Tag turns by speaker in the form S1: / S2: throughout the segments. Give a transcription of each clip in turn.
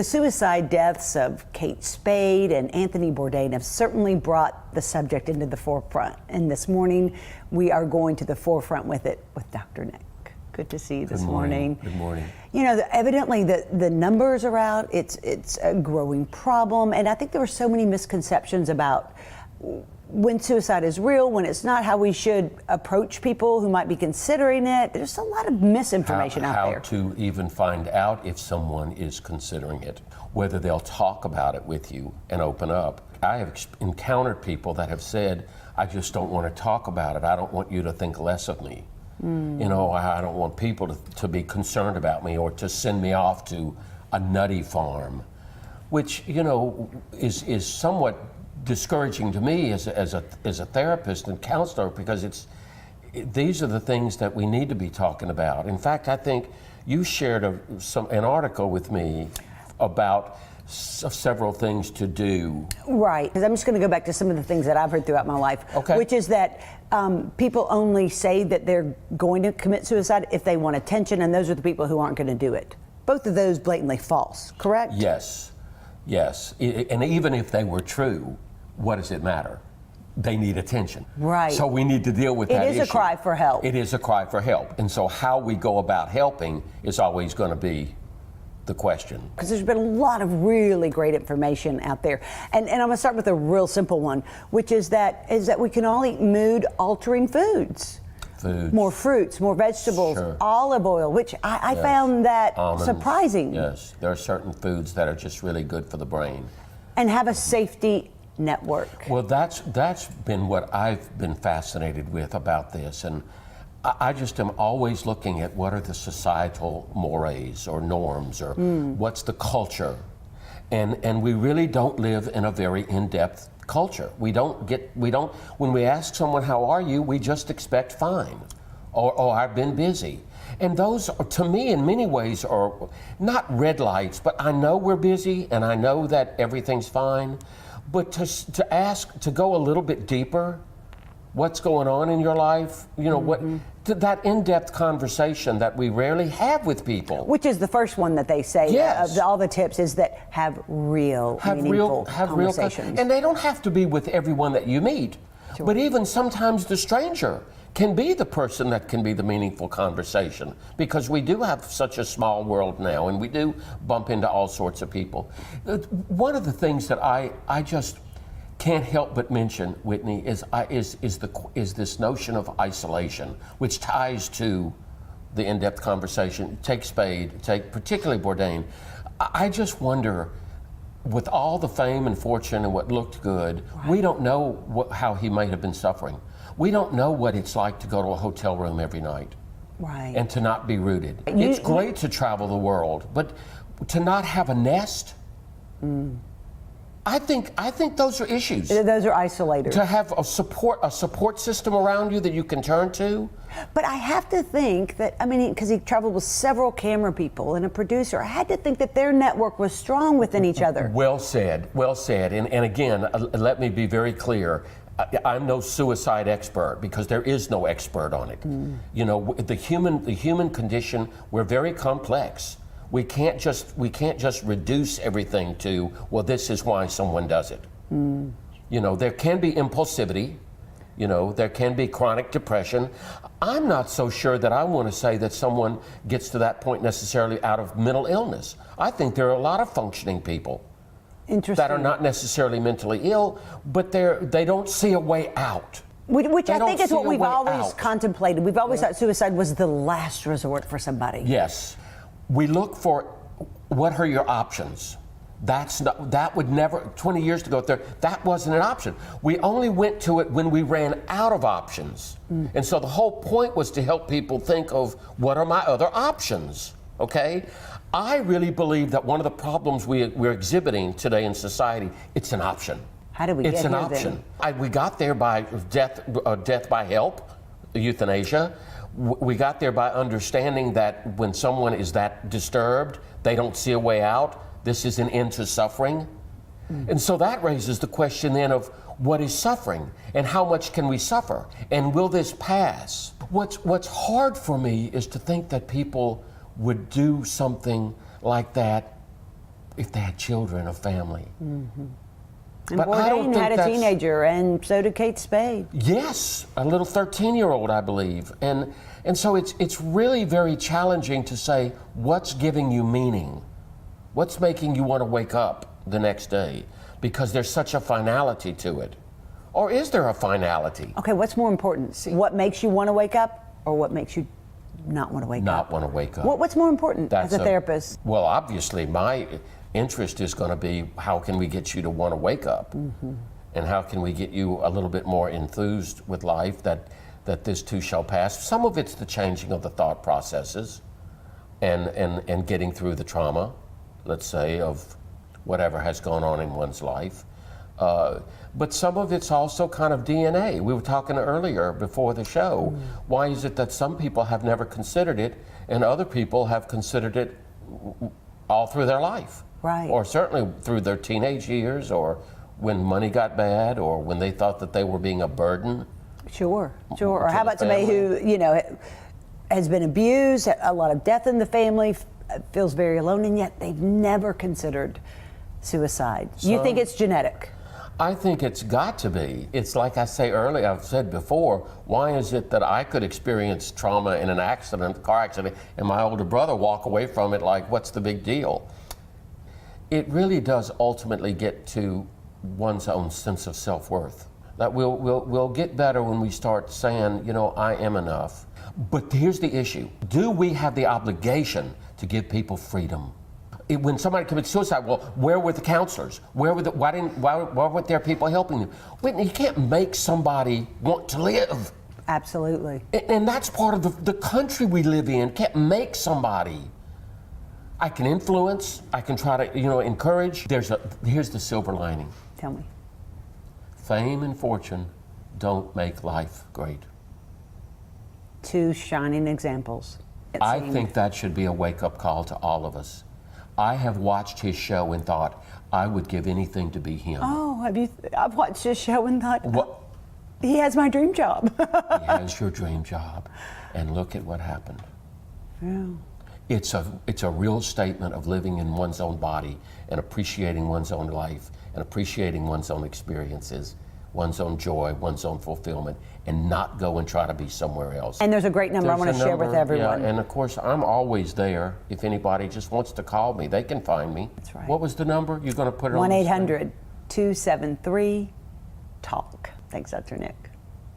S1: The suicide deaths of Kate Spade and Anthony Bourdain have certainly brought the subject into the forefront. And this morning, we are going to the forefront with it with Dr. Nick. Good to see you this morning.
S2: Good morning.
S1: You know, evidently the numbers are out. It's a growing problem. And I think there were so many misconceptions about when suicide is real, when it's not, how we should approach people who might be considering it. There's a lot of misinformation out there.
S2: How to even find out if someone is considering it, whether they'll talk about it with you and open up. I have encountered people that have said, I just don't want to talk about it. I don't want you to think less of me. You know, I don't want people to be concerned about me or to send me off to a nutty farm, which, you know, is somewhat discouraging to me as a therapist and counselor, because these are the things that we need to be talking about. In fact, I think you shared an article with me about several things to do.
S1: Right, because I'm just going to go back to some of the things that I've heard throughout my life, which is that people only say that they're going to commit suicide if they want attention, and those are the people who aren't going to do it. Both of those blatantly false, correct?
S2: Yes, yes. And even if they were true, what does it matter? They need attention. Right. So we need to deal with that issue.
S1: It is a cry for help.
S2: It is a cry for help. And so how we go about helping is always going to be the question.
S1: Because there's been a lot of really great information out there. And I'm going to start with a real simple one, which is that we can all eat mood-altering foods. More fruits, more vegetables, olive oil, which I found that almonds, surprising.
S2: Yes, there are certain foods that are just really good for the brain.
S1: And have a safety network.
S2: Well, that's been what I've been fascinated with about this. And I just am always looking at what are the societal mores or norms, or what's the culture. And we really don't live in a very in-depth culture. We don't, when we ask someone, how are you, we just expect fine, or I've been busy. And those, to me, in many ways are not red lights, but I know we're busy and I know that everything's fine. But to ask, to go a little bit deeper, what's going on in your life, you know, that in-depth conversation that we rarely have with people.
S1: Which is the first one that they say, of all the tips, is that have meaningful conversations.
S2: And they don't have to be with everyone that you meet, but even sometimes the stranger can be the person that can be the meaningful conversation, because we do have such a small world now, and we do bump into all sorts of people. One of the things that I just can't help but mention, Whitney, is this notion of isolation, which ties to the in-depth conversation. Take Spade, take particularly Bourdain. I just wonder, with all the fame and fortune and what looked good, we don't know how he might have been suffering. We don't know what it's like to go to a hotel room every night and to not be rooted. It's great to travel the world, but to not have a nest, I think those are issues.
S1: Those are isolators.
S2: To have a support system around you that you can turn to.
S1: But I have to think that, I mean, because he traveled with several camera people and a producer, I had to think that their network was strong within each other.
S2: Well said, well said. And again, let me be very clear. I'm no suicide expert, because there is no expert on it. You know, the human condition, we're very complex. We can't just reduce everything to, well, this is why someone does it. You know, there can be impulsivity. You know, there can be chronic depression. I'm not so sure that I want to say that someone gets to that point necessarily out of mental illness. I think there are a lot of functioning people that are not necessarily mentally ill, but they don't see a way out.
S1: Which I think is what we've always contemplated. We've always thought suicide was the last resort for somebody.
S2: Yes. We look for, what are your options? That would never, 20 years ago, that wasn't an option. We only went to it when we ran out of options. And so the whole point was to help people think of, what are my other options, okay? I really believe that one of the problems we're exhibiting today in society, it's an option.
S1: How did we get here then?
S2: It's an option. We got there by death by help, euthanasia. We got there by understanding that when someone is that disturbed, they don't see a way out. This is an end to suffering. And so that raises the question then of, what is suffering and how much can we suffer? And will this pass? What's hard for me is to think that people would do something like that
S1: Mm-hmm.
S2: they had children or family.
S1: Mm-hmm. And
S2: But I don't
S1: Bourdain
S2: think
S1: had a
S2: that's-
S1: teenager, and so did Kate Spade.
S2: Yes, a little 13-year-old, I believe. And so it's really very challenging to say what's giving you meaning, what's making you want to wake up the next day, because there's such a finality to it. Or is there a finality?
S1: Okay, what's more important? What makes you want to wake up, or what makes you not want to wake up?
S2: Not want to wake up.
S1: What's more important
S2: That's
S1: as a therapist?
S2: Well, obviously, my interest is going to be how can we get you to want to wake up, and how can we get you a little bit more enthused with life, that this too shall pass. Some of it's the changing of the thought processes, and getting through the trauma, let's say, of whatever has gone on in one's life. But some of it's also kind of DNA. We were talking earlier before the show. Why is it that some people have never considered it and other people have considered it all through their life?
S1: Right.
S2: Or certainly through their teenage years, or when money got bad, or when they thought that they were being a burden.
S1: Sure. Or
S2: To
S1: how
S2: the
S1: about somebody who, has been abused, a lot of death in the family, feels very alone, and yet they've never considered suicide. You think it's genetic?
S2: I think it's got to be. It's like I say earlier, I've said before, why is it that I could experience trauma in an accident, car accident, and my older brother walk away from it like, what's the big deal? It really does ultimately get to one's own sense of self-worth. That we'll get better when we start saying, I am enough. But here's the issue. Do we have the obligation to give people freedom? When somebody commits suicide, well, where were the counselors? Why weren't there people helping them? Whitney, you can't make somebody want to live.
S1: Absolutely.
S2: And that's part of the country we live in. Can't make somebody. I can influence. I can try to, encourage. Here's the silver lining.
S1: Tell me.
S2: Fame and fortune don't make life great.
S1: Two shining examples.
S2: I think that should be a wake-up call to all of us. I have watched his show and thought I would give anything to be him.
S1: Oh, I've watched his show and thought,
S2: What?
S1: he has my dream job.
S2: He has your dream job, and look at what happened.
S1: Yeah.
S2: It's a real statement of living in one's own body and appreciating one's own life and appreciating one's own experiences, one's own joy, one's own fulfillment, and not go and try to be somewhere else.
S1: And there's a great number I want to share with everyone.
S2: Yeah, and of course, I'm always there. If anybody just wants to call me, they can find me.
S1: That's right.
S2: What was the number? You're going to put it on the screen?
S1: 1-800-273-TALK. Thanks, Dr. Nick.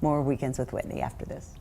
S1: More Weekends with Whitney after this.